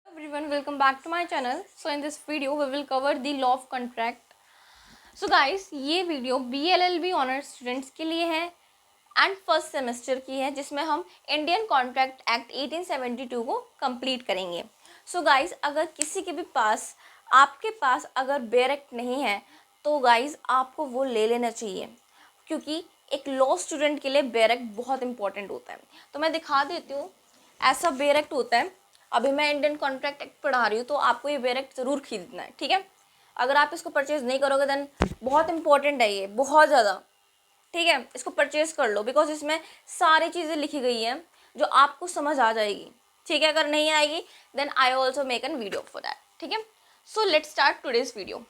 Everyone, welcome back to my channel. So in this video we will cover the law of contract. So guys, ये video BLLB honours students के लिए है and first semester की है, जिसमें हम Indian contract act 1872 को complete करेंगे. सो गाइस, अगर किसी के भी पास आपके पास अगर बेयर एक्ट नहीं है तो गाइस आपको वो ले लेना चाहिए, क्योंकि एक लॉ स्टूडेंट के लिए बेयर एक्ट बहुत इंपॉर्टेंट होता है. तो मैं दिखा देती हूँ. ऐसा बेयर एक्ट होता है. अभी मैं इंडियन कॉन्ट्रैक्ट एक्ट पढ़ा रही हूँ, तो आपको ये बेयर एक्ट ज़रूर खरीदना है. ठीक है. अगर आप इसको परचेज़ नहीं करोगे देन बहुत इंपॉर्टेंट है ये, बहुत ज़्यादा. ठीक है, इसको परचेज़ कर लो, बिकॉज इसमें सारी चीज़ें लिखी गई हैं जो आपको समझ आ जाएगी. ठीक है, अगर नहीं आएगी then I also make an video for that. ठीक है. So let's start today's video.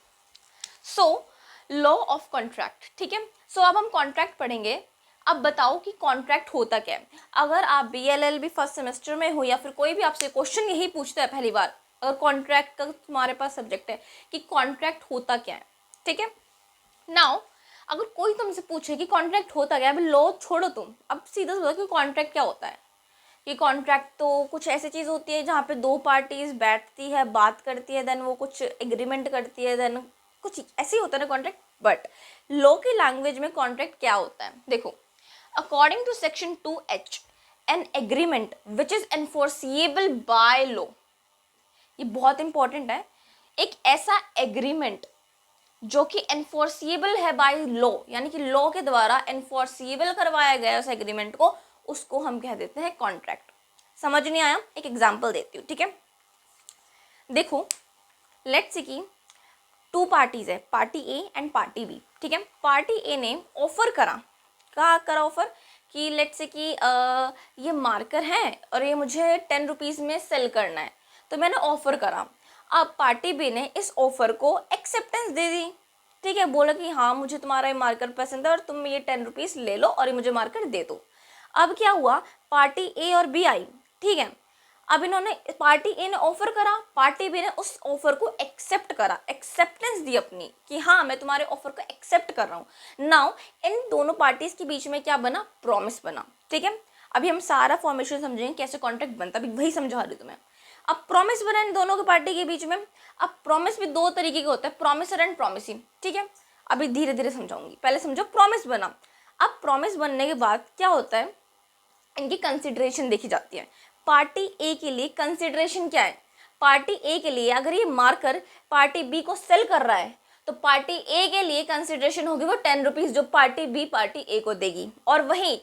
So law of contract. ठीक है. सो अब हम कॉन्ट्रैक्ट पढ़ेंगे. अब बताओ कि कॉन्ट्रैक्ट होता क्या है. अगर आप BLLB फर्स्ट सेमेस्टर में हो या फिर कोई भी आपसे क्वेश्चन यही पूछता है पहली बार, अगर कॉन्ट्रैक्ट का तुम्हारे पास सब्जेक्ट है कि कॉन्ट्रैक्ट होता क्या है. ठीक है. नाउ अगर कोई तुमसे पूछे कि कॉन्ट्रैक्ट होता क्या है, अभी लॉ छोड़ो तुम, अब सीधा से बताओ कि कॉन्ट्रैक्ट क्या होता है. कि कॉन्ट्रैक्ट तो कुछ ऐसी चीज़ होती है जहाँ पे दो पार्टीज बैठती है, बात करती है, देन वो कुछ एग्रीमेंट करती है, देन कुछ ऐसे ही होता है ना कॉन्ट्रैक्ट. बट लॉ की लैंग्वेज में कॉन्ट्रैक्ट क्या होता है, देखो. According to section 2H, an agreement which is enforceable by law. ये बहुत इंपॉर्टेंट है. एक ऐसा एग्रीमेंट जो कि एनफोर्सिएबल है बाय लॉ, यानी कि लॉ के द्वारा एनफोर्सिएबल करवाया गया उस एग्रीमेंट को, उसको हम कह देते हैं कॉन्ट्रैक्ट. समझ नहीं आया? एक एग्जांपल देती हूँ. ठीक है. देखो, लेट्स सी कि टू पार्टीज है, party A and party B. ठीक है. पार्टी ए ने ऑफर करा. क्या करा ऑफर? कि लेट्स से कि ये मार्कर है और ये मुझे 10 रुपीज़ में सेल करना है, तो मैंने ऑफ़र करा. अब पार्टी बी ने इस ऑफ़र को एक्सेप्टेंस दे दी. ठीक है. बोला कि हाँ, मुझे तुम्हारा ये मार्कर पसंद है और तुम ये 10 रुपीज़ ले लो और ये मुझे मार्कर दे दो. अब क्या हुआ, पार्टी ए और बी आई. ठीक है. अब इन्होंने, पार्टी ए ने ऑफर करा, पार्टी बी ने उस ऑफर को एक्सेप्ट करा, एक्सेप्टेंस दी अपनी कि हाँ मैं तुम्हारे ऑफर को एक्सेप्ट कर रहा हूँ. नाउ इन दोनों पार्टीज के बीच में क्या बना, प्रॉमिस बना. ठीक है. अभी हम सारा फॉर्मेशन समझेंगे कैसे कॉन्ट्रैक्ट बनता, अभी वही समझा रही हूँ तुम्हें. अब प्रॉमिस बना इन दोनों के पार्टी के बीच में. अब प्रॉमिस भी दो तरीके के होता है, प्रॉमिसर एंड प्रॉमिसी. ठीक है. अभी धीरे धीरे समझाऊंगी, पहले समझो प्रॉमिस बना. अब प्रॉमिस बनने के बाद क्या होता है, इनकी कंसिडरेशन देखी जाती है. पार्टी ए के लिए कंसिडरेशन क्या है, पार्टी ए के लिए अगर ये मार्कर पार्टी बी को सेल कर रहा है तो पार्टी ए के लिए कंसिडरेशन होगी वो 10 रुपीज़ जो पार्टी बी पार्टी ए को देगी. और वहीं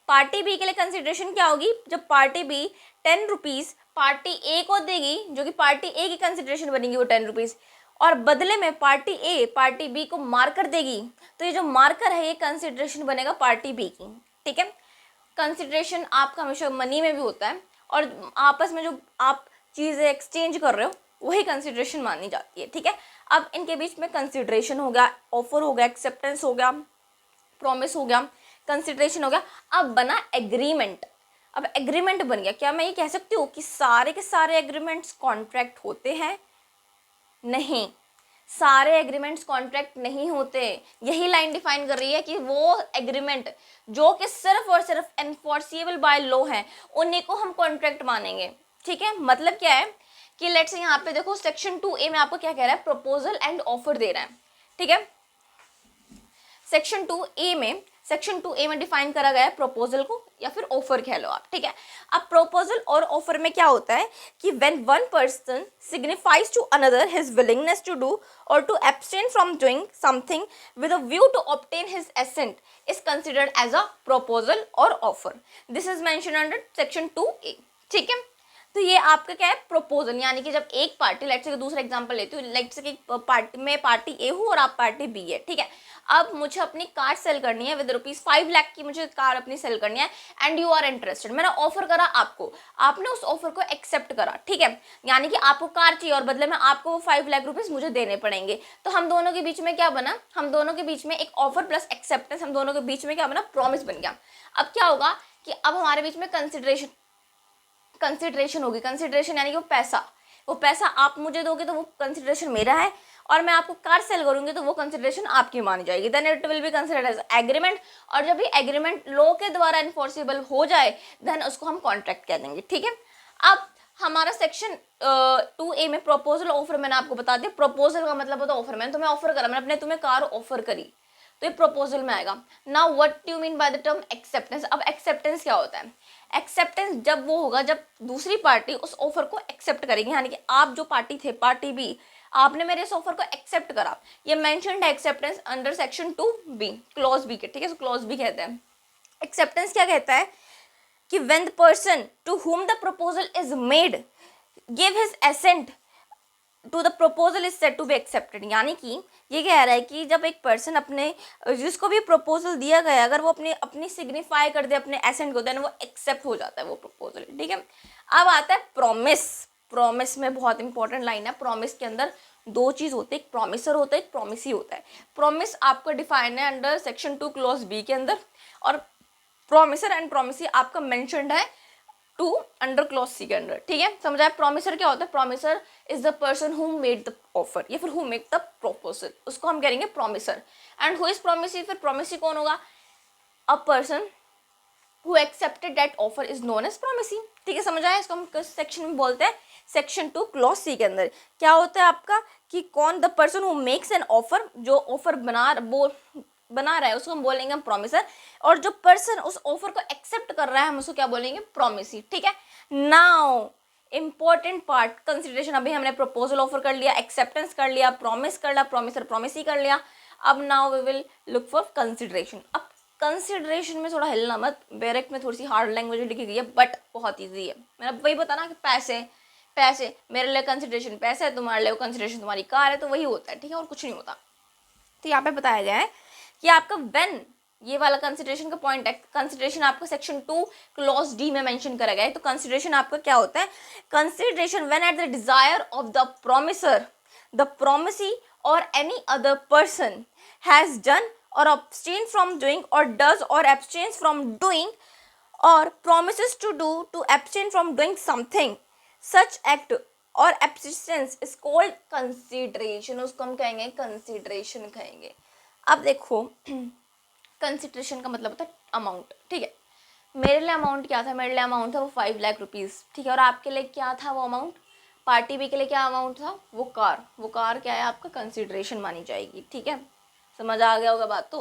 पार्टी बी के लिए कंसिडरेशन क्या होगी, जब पार्टी बी 10 रुपीज़ पार्टी ए को देगी, जो कि पार्टी ए की कंसिडरेशन बनेगी वो 10 रुपीज़, और बदले में पार्टी ए पार्टी बी को मार्कर देगी, तो ये जो मार्कर है ये कंसिडरेशन बनेगा पार्टी बी की. ठीक है. कंसिडरेशन आपका हमेशा मनी में भी होता है, और आपस में जो आप चीज़ें एक्सचेंज कर रहे हो वही कंसिडरेशन मानी जाती है. ठीक है. अब इनके बीच में कंसिडरेशन हो गया, ऑफर हो गया, एक्सेप्टेंस हो गया, प्रॉमिस हो गया, कंसिडरेशन हो गया. अब बना एग्रीमेंट. अब एग्रीमेंट बन गया. क्या मैं ये कह सकती हूँ कि सारे के सारे एग्रीमेंट्स कॉन्ट्रैक्ट होते हैं? नहीं, सारे एग्रीमेंट्स कॉन्ट्रैक्ट नहीं होते. यही लाइन डिफाइन कर रही है कि वो एग्रीमेंट जो कि सिर्फ और सिर्फ एनफोर्सिएबल बाय लॉ है उन्हीं को हम कॉन्ट्रैक्ट मानेंगे. ठीक है. मतलब क्या है कि लेट्स से यहाँ पे देखो, सेक्शन 2A में आपको क्या कह रहा है, प्रपोजल एंड ऑफर दे रहा है. ठीक है. सेक्शन 2A में डिफाइन करा गया है प्रपोजल को, या फिर ऑफर कह लो आप. ठीक है. अब प्रपोजल और ऑफर में क्या होता है कि when one person signifies to another his willingness to do और to abstain from doing something with a view to obtain his assent is considered as a proposal और offer. This is mention under section 2A. ठीक है. तो ये आपका क्या है, proposal. यानी कि जब एक पार्टी, लेट्स से दूसरा एग्जांपल लेती हूँ, लेट्स से कि पार्टी में पार्टी ए हूँ और आप पार्टी बी है. ठीक है. अब मुझे अपनी कार सेल करनी है विद ₹5 लाख की, मुझे कार अपनी सेल करनी है एंड यू आर इंटरेस्टेड. मैंने ऑफर करा आपको, आपने उस ऑफर को एक्सेप्ट करा. ठीक है. यानी कि आपको कार चाहिए और बदले में आपको वो 5 लाख रुपीज़ मुझे देने पड़ेंगे. तो हम दोनों के बीच में क्या बना, हम दोनों के बीच में एक ऑफर प्लस एक्सेप्टेंस, हम दोनों के बीच में क्या बना, प्रॉमिस बन गया. अब क्या होगा कि अब हमारे बीच में कंसिडरेशन होगी. कंसिडरेशन यानी कि वो पैसा आप मुझे दोगे तो वो कंसिडरेशन मेरा है, और मैं आपको कार सेल करूंगी तो वो कंसिडरेशन आपकी मानी जाएगी. Then it will be considered as agreement, और जब ये एग्रीमेंट लॉ के द्वारा इन्फोर्सिबल हो जाए देन उसको हम कॉन्ट्रैक्ट कह देंगे. ठीक है. अब हमारा सेक्शन 2A में प्रपोजल ऑफर मैंने आपको बता दिया, प्रपोजल का मतलब होता है ऑफर, मैंने तुम्हें ऑफर करा, मैंने अपने तुम्हें कार ऑफर करी, तो ये प्रपोजल में आएगा। Now what you mean by the term acceptance. अब एक्सेप्टेंस क्या होता है? एक्सेप्टेंस जब वो होगा जब दूसरी पार्टी उस ऑफर को एक्सेप्ट करेगी, यानी कि आप जो पार्टी थे, पार्टी बी, आपने मेरे इस ऑफर को एक्सेप्ट करा, ये मेंशन्ड है acceptance under section 2B, clause B के, ठीक है, क्लॉज बी कहते हैं। एक्सेप्टेंस क्या कहता है कि when the person to whom the proposal is made give his assent to the proposal is said to be accepted। यानी कि ये कह रहा है कि जब एक पर्सन अपने जिसको भी प्रपोजल दिया गया अगर वो अपनी सिग्निफाई कर दे, अपने एसेंट को, देन वो एक्सेप्ट हो जाता है वो प्रपोजल, ठीक है। अब आता है प्रॉमिस। प्रॉमिस में बहुत इंपॉर्टेंट लाइन है। प्रॉमिस के अंदर दो चीज़ होते हैं, एक प्रॉमिसर होता है, एक प्रॉमिसी होता है। प्रॉमिस आपका डिफाइन है अंडर सेक्शन 2 क्लॉज बी के अंदर, और प्रॉमिसर एंड प्रॉमिसी आपका मेंशन्ड है 2 अंडर क्लॉज सी के अंदर, ठीक है, समझा। प्रॉमिसर क्या होता है? Promisor is the person who made the offer या फिर हु मेक द प्रपोजल, उसको हम करेंगे promisor. And who is promisee? फिर प्रॉमिसी कौन होगा? A person who accepted that offer is known as promisee, ठीक है, समझ आया। इसको हम किस सेक्शन में बोलते हैं? सेक्शन 2 क्लॉज सी के अंदर क्या होता है आपका कि कौन? The person who makes an offer, जो ऑफर बना रहा है उसको हम बोलेंगे हम प्रॉमिसर, और जो पर्सन उस ऑफर को एक्सेप्ट कर रहा है हम उसको क्या बोलेंगे? प्रॉमिसी, ठीक है। Now important part consideration. अभी हमने प्रपोजल ऑफर कर लिया, एक्सेप्टेंस कर लिया, प्रॉमिस कर लिया, प्रॉमिसर प्रॉमिसी कर लिया। अब now we will look for consideration. अब कंसिडरेशन में थोड़ा हिलना मत, बैरेक में थोड़ी सी हार्ड लैंग्वेज लिखी गई है बट बहुत ईजी है। मैंने वही बताना कि पैसे पैसे मेरे लिए कंसिडरेशन पैसे है, तुम्हारे लिए कंसिडरेशन तुम्हारी कार है, तो वही होता है, ठीक है, और कुछ नहीं होता। तो यहाँ पे बताया गया है कि आपका व्हेन, ये वाला कंसिडरेशन का पॉइंट है, कंसिडरेशन आपका सेक्शन 2 क्लॉज डी में मेंशन करा गया है। तो कंसिडरेशन आपका क्या होता है? Consideration when at the desire of the promisor, the promisee और any other person has done और abstain from doing or does or abstains from doing or promises to do to abstain from doing something, such act or abstinence is called consideration। उसको हम कहेंगे consideration कहेंगे। अब देखो consideration का मतलब होता है अमाउंट, ठीक है। मेरे लिए अमाउंट क्या था? मेरे लिए अमाउंट था वो 5 लाख रुपीज़, ठीक है। और आपके लिए क्या था वो अमाउंट? पार्टी बी के लिए क्या अमाउंट था? वो कार क्या है आपका? कंसिडरेशन मानी जाएगी, ठीक है, समझ आ गया होगा बात। तो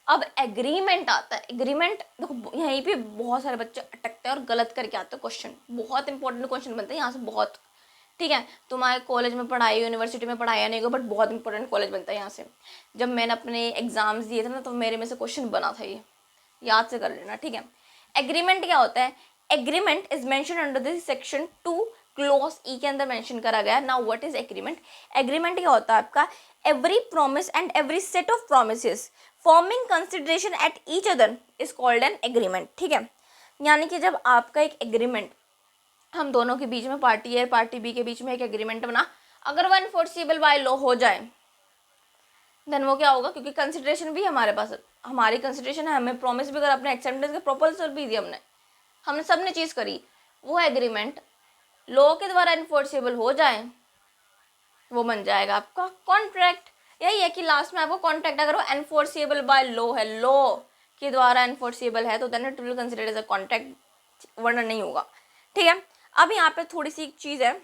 अब एग्रीमेंट आता है। एग्रीमेंट देखो यहीं पे बहुत सारे बच्चे अटकते हैं और गलत करके आते हैं क्वेश्चन, बहुत इंपॉर्टेंट क्वेश्चन बनते हैं यहाँ से बहुत, ठीक है। तुम्हारे कॉलेज में पढ़ाई, यूनिवर्सिटी में पढ़ाया नहीं होगा, बट बहुत इंपॉर्टेंट कॉलेज बनता है यहाँ से। जब मैंने अपने एग्जाम्स दिए थे ना तो मेरे में से क्वेश्चन बना था, ये याद से कर लेना, ठीक है। एग्रीमेंट क्या होता है? Agreement is mention under this section 2 clause ई के अंदर मेंशन करा गया है। Now what is agreement? Agreement क्या होता है आपका? Every promise and every set of promises forming consideration at each other is called an agreement, ठीक है। यानी कि जब आपका एक एग्रीमेंट, हम दोनों के बीच में, पार्टी ए पार्टी बी के बीच में एक एग्रीमेंट बना, अगर वो एनफोर्सेबल बाय लॉ हो जाए देन वो क्या होगा? क्योंकि कंसिडरेशन भी हमारे पास, हमारी कंसिडरेशन है, हमें प्रॉमिस भी करा, अपने एक्सेप्टेंस का प्रपोजल भी दिया, हमने सबने चीज़ करी, वो एग्रीमेंट लॉ के द्वारा एनफोर्सेबल हो जाए, वो बन जाएगा आपका कॉन्ट्रैक्ट। यही है कि लास्ट में आपको कॉन्ट्रैक्ट, अगर वो एनफोर्सेबल बाय लॉ है, लॉ के द्वारा एनफोर्सेबल है, तो then it will consider as a contract, वरना नहीं होगा, ठीक है। अब यहाँ पे थोड़ी सी चीज़ है,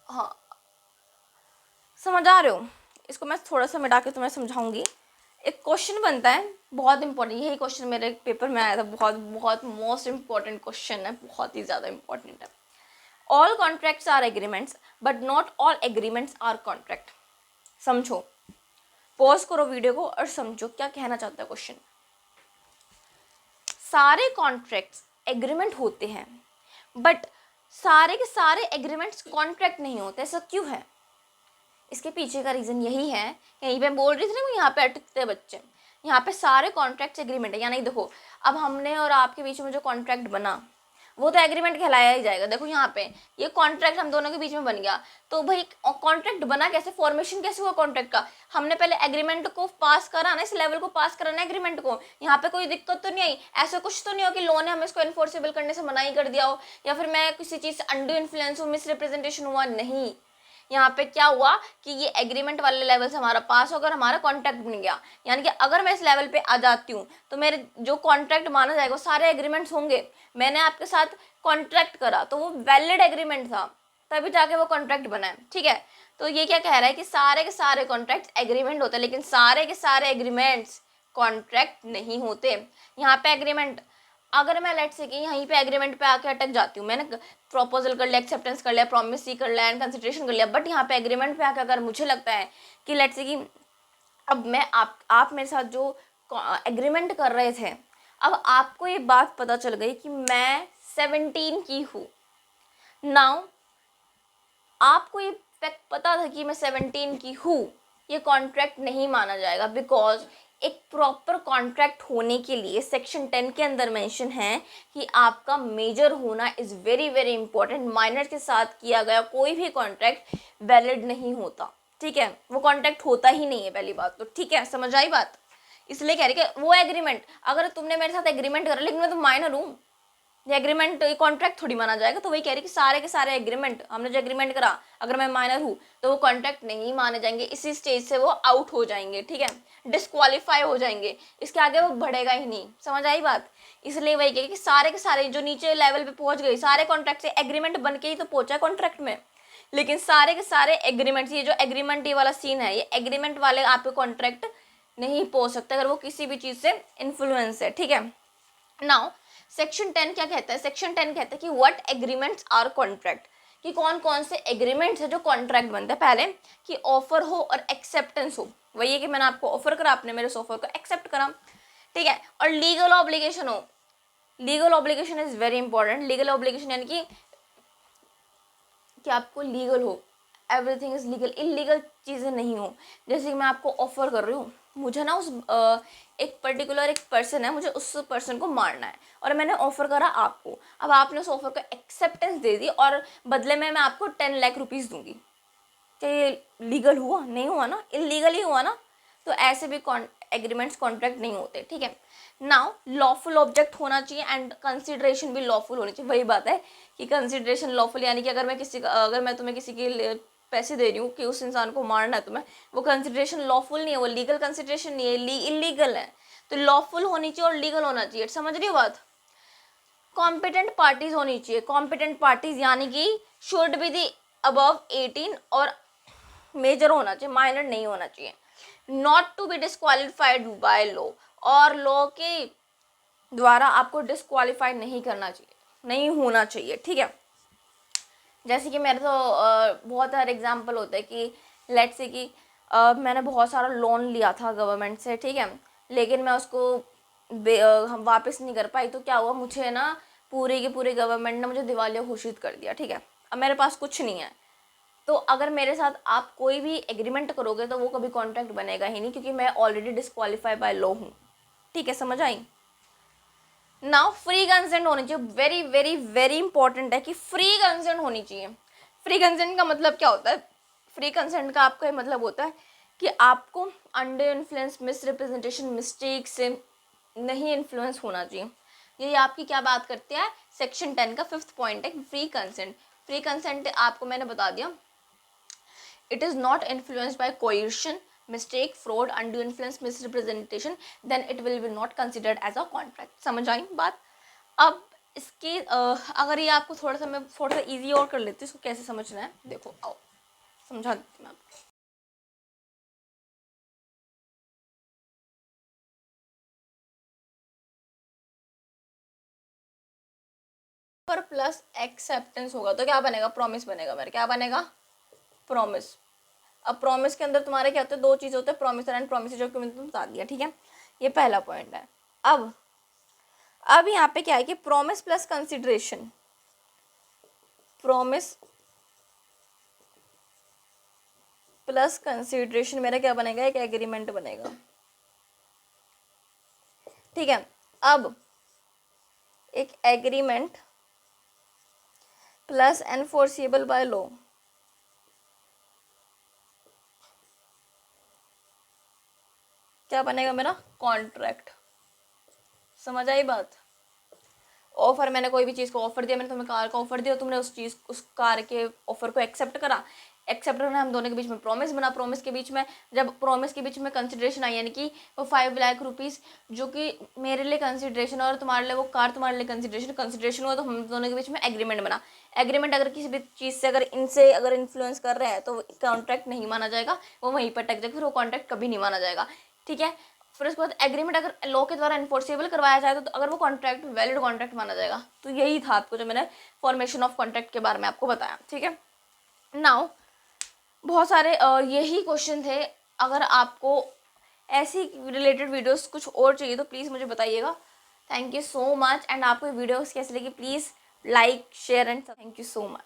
हाँ समझ आ रहे हो? इसको मैं थोड़ा सा मिटा के तुम्हें समझाऊंगी। एक क्वेश्चन बनता है बहुत इंपॉर्टेंट, यही क्वेश्चन मेरे पेपर में आया था, बहुत बहुत मोस्ट इंपॉर्टेंट क्वेश्चन है, बहुत ही ज़्यादा इंपॉर्टेंट है। All contracts are agreements but not all agreements are contract. समझो, पॉज करो वीडियो को और समझो क्या कहना चाहता है क्वेश्चन। सारे कॉन्ट्रैक्ट्स एग्रीमेंट होते हैं बट सारे के सारे एग्रीमेंट्स कॉन्ट्रैक्ट नहीं होते, ऐसा क्यों है? इसके पीछे का रीज़न यही है, यहीं पे बोल रही थी ना, यहाँ पे अटकते बच्चे। यहाँ पे सारे कॉन्ट्रैक्ट्स एग्रीमेंट है, या नहीं? देखो अब हमने और आपके बीच में जो कॉन्ट्रैक्ट बना वो तो एग्रीमेंट कहलाया ही जाएगा। देखो यहाँ पे ये कॉन्ट्रैक्ट हम दोनों के बीच में बन गया, तो भाई कॉन्ट्रैक्ट बना कैसे? फॉर्मेशन कैसे हुआ कॉन्ट्रैक्ट का? हमने पहले एग्रीमेंट को पास करा ना, इस लेवल को पास कराना एग्रीमेंट को। यहाँ पे कोई दिक्कत तो नहीं आई, ऐसा कुछ तो नहीं हो कि लॉ ने हमें इसको इन्फोर्सेबल करने से मना ही कर दिया हो, या फिर मैं किसी चीज़ से अंडू इन्फ्लुएंस हूँ, मिसरिप्रेजेंटेशन हुआ, नहीं। यहाँ पे क्या हुआ कि ये एग्रीमेंट वाले लेवल से हमारा पास होकर हमारा कॉन्ट्रैक्ट बन गया। यानी कि अगर मैं इस लेवल पे आ जाती हूँ तो मेरे जो कॉन्ट्रैक्ट माना जाएगा सारे एग्रीमेंट्स होंगे। मैंने आपके साथ कॉन्ट्रैक्ट करा तो वो वैलिड एग्रीमेंट था, तभी जाके वो कॉन्ट्रैक्ट बना है। ठीक है, तो ये क्या कह रहा है कि सारे के सारे कॉन्ट्रैक्ट एग्रीमेंट होते हैं, लेकिन सारे के सारे एग्रीमेंट्स कॉन्ट्रैक्ट नहीं होते। यहाँ पे एग्रीमेंट, अगर मैं लेट से कि यहीं पे एग्रीमेंट पे आके अटक जाती हूँ, मैंने प्रपोजल कर लिया, एक्सेप्टेंस कर लिया, प्रॉमिस सी कर लिया एंड कंसिडरेशन कर लिया, बट यहाँ पे एग्रीमेंट पे आके अगर मुझे लगता है कि लेट से कि अब मैं आप मेरे साथ जो एग्रीमेंट कर रहे थे, अब आपको ये बात पता चल गई कि मैं 17 की हूँ। नाउ आपको ये फैक्ट पता था कि मैं 17 की हूँ, ये कॉन्ट्रैक्ट नहीं माना जाएगा, बिकॉज एक प्रॉपर कॉन्ट्रैक्ट होने के लिए सेक्शन 10 के अंदर मेंशन है कि आपका मेजर होना is very very important. Minor के साथ किया गया कोई भी कॉन्ट्रैक्ट वैलिड नहीं होता। ठीक है, वो कॉन्ट्रैक्ट होता ही नहीं है, पहली बात तो। ठीक है, समझ आई बात? इसलिए कह रही कि वो एग्रीमेंट, अगर तुमने मेरे साथ एग्रीमेंट करा लेकिन मैं तो माइनर हूँ, ये एग्रीमेंट ये कॉन्ट्रैक्ट थोड़ी माना जाएगा। तो वही कह रही कि सारे के सारे एग्रीमेंट हमने जो एग्रीमेंट करा, अगर मैं माइनर हूँ तो वो कॉन्ट्रैक्ट नहीं माने जाएंगे, इसी स्टेज से वो आउट हो जाएंगे। ठीक है, डिस्क्वालीफाई हो जाएंगे, इसके आगे वो बढ़ेगा ही नहीं। समझ आई बात? इसलिए वही कह कि सारे के सारे जो नीचे लेवल पे पहुंच गए, सारे कॉन्ट्रैक्ट से एग्रीमेंट बन के ही तो पहुंचा कॉन्ट्रैक्ट में, लेकिन सारे के सारे एग्रीमेंट्स, ये जो एग्रीमेंट ये वाला सीन है, ये एग्रीमेंट वाले आपके कॉन्ट्रैक्ट नहीं पहुंच सकते अगर वो किसी भी चीज़ से इन्फ्लुएंस है। ठीक है, नाउ सेक्शन 10 क्या कहता है? सेक्शन 10 कहता है कि व्हाट एग्रीमेंट्स आर कॉन्ट्रैक्ट, कि कौन कौन से एग्रीमेंट्स है जो कॉन्ट्रैक्ट बनते हैं। पहले कि ऑफर हो और एक्सेप्टेंस हो, वही है कि मैंने आपको ऑफर करा, आपने मेरे ऑफर को एक्सेप्ट करा। ठीक है, और लीगल ऑब्लिगेशन हो। Legal obligation is very important. Legal obligation यानी कि आपको लीगल हो, एवरीथिंग इज लीगल, इलीगल चीज़ें नहीं हो। जैसे कि मैं आपको ऑफर कर रही हूँ, मुझे ना उस एक पर्टिकुलर एक पर्सन है, मुझे उस पर्सन को मारना है और मैंने ऑफर करा आपको। अब आपने उस ऑफर को एक्सेप्टेंस दे दी और बदले में मैं आपको 10 लाख रुपीज़ दूंगी। क्या ये लीगल हुआ? नहीं हुआ ना, इलीगल ही हुआ ना। तो ऐसे भी एग्रीमेंट्स कॉन्ट्रैक्ट नहीं होते। ठीक है, नाउ लॉफुल ऑब्जेक्ट होना चाहिए एंड कंसिडरेशन भी लॉफुल होनी चाहिए। वही बात है कि कंसिडरेशन लॉफुल, यानी कि अगर मैं तुम्हें किसी के पैसे दे रही हूँ कि उस इंसान को मारना है तुम्हें, वो कंसिडरेशन लॉफुल नहीं है, वो लीगल कंसिडरेशन नहीं है, इलीगल है। तो लॉफुल होनी चाहिए और लीगल होना चाहिए। समझ रही हो बात? कॉम्पिटेंट पार्टीज होनी चाहिए। कॉम्पिटेंट पार्टीज यानी कि शुड बी दी अबव 18 और मेजर होना चाहिए, माइनर नहीं होना चाहिए। Not to be disqualified by law, और लॉ के द्वारा आपको डिस्क्वालीफाइड नहीं करना चाहिए, नहीं होना चाहिए। ठीक है, जैसे कि मेरे तो बहुत सारे एग्जाम्पल होते हैं कि लेट से कि मैंने बहुत सारा लोन लिया था गवर्नमेंट से। ठीक है, लेकिन मैं उसको वापस नहीं कर पाई, तो क्या हुआ, मुझे ना पूरे के पूरे गवर्नमेंट ने मुझे दिवालिया घोषित कर दिया। ठीक है, अब मेरे पास कुछ नहीं है। तो अगर मेरे साथ आप कोई भी एग्रीमेंट करोगे तो वो कभी कॉन्ट्रैक्ट बनेगा ही नहीं, क्योंकि मैं ऑलरेडी डिस्क्वालीफाई बाय लॉ हूँ। ठीक है, समझ आई? नाउ फ्री कंसेंट होनी चाहिए। वेरी वेरी वेरी इंपॉर्टेंट है कि फ्री कंसेंट होनी चाहिए। फ्री कंसेंट का मतलब क्या होता है? फ्री कंसेंट का आपका मतलब होता है कि आपको under influence, miss representation, mistake से नहीं इन्फ्लुएंस होना चाहिए। ये आपकी क्या बात करते हैं? सेक्शन 10 का 5th पॉइंट है, फ्री कंसेंट। फ्री कंसेंट आपको मैंने बता दिया, it is not influenced by coercion, mistake, fraud, undue influence, misrepresentation, then it will be not considered as a contract. समझ आई बात? अब इसके अगर ये आपको मैं थोड़ा सा इजी और कर लेती हूँ, इसको कैसे समझना है देखो, आओ समझा देती हूँ मैं आपको। पर प्लस एक्सेप्टेंस होगा तो क्या बनेगा? प्रॉमिस बनेगा मेरा। क्या बनेगा? प्रॉमिस। अब प्रॉमिस के अंदर तुम्हारे क्या होते हैं? दो चीज़ होते हैं, प्रॉमिस एंड प्रॉमिस, जो कि मैंने तुम्हें बता दिया। ठीक है, ये पहला पॉइंट है। अब यहाँ पे क्या है कि promise plus consideration, promise plus consideration मेरा क्या बनेगा? एक एग्रीमेंट बनेगा। ठीक है, अब एक agreement plus enforceable by law, क्या बनेगा मेरा? कॉन्ट्रैक्ट। समझ आई बात? ऑफर, मैंने कोई भी चीज़ को ऑफर दिया, मैंने तुम्हें कार का ऑफर दिया, तुमने उस कार के ऑफर को एक्सेप्ट करा। एक्सेप्ट करना, हम दोनों के बीच में प्रॉमिस बना, प्रॉमिस के बीच में जब प्रॉमिस के बीच में कंसिडरेशन आई, यानी कि वो 5 लाख रुपीज़ जो कि मेरे लिए कंसिडरेशन और तुम्हारे लिए वो कार तुम्हारे लिए कंसिडरेशन हुआ, तो हम दोनों के बीच में एग्रीमेंट बना। एग्रीमेंट अगर किसी भी चीज़ से अगर इन्फ्लुएंस कर रहे हैं तो कॉन्ट्रैक्ट नहीं माना जाएगा, वो वहीं पर टक जाएगा, फिर वो कॉन्ट्रैक्ट कभी नहीं माना जाएगा, ठीक है। फिर उसके बाद एग्रीमेंट अगर लॉ के द्वारा इन्फोर्सेबल करवाया जाए तो अगर वो कॉन्ट्रैक्ट वैलिड कॉन्ट्रैक्ट माना जाएगा। तो यही था आपको जो मैंने फॉर्मेशन ऑफ कॉन्ट्रैक्ट के बारे में आपको बताया, ठीक है। नाउ बहुत सारे यही क्वेश्चन थे। अगर आपको ऐसी रिलेटेड वीडियोस कुछ और चाहिए तो प्लीज़ मुझे बताइएगा। Thank you so much. And आपको वीडियोस कैसी लगी please like share and thank you so much.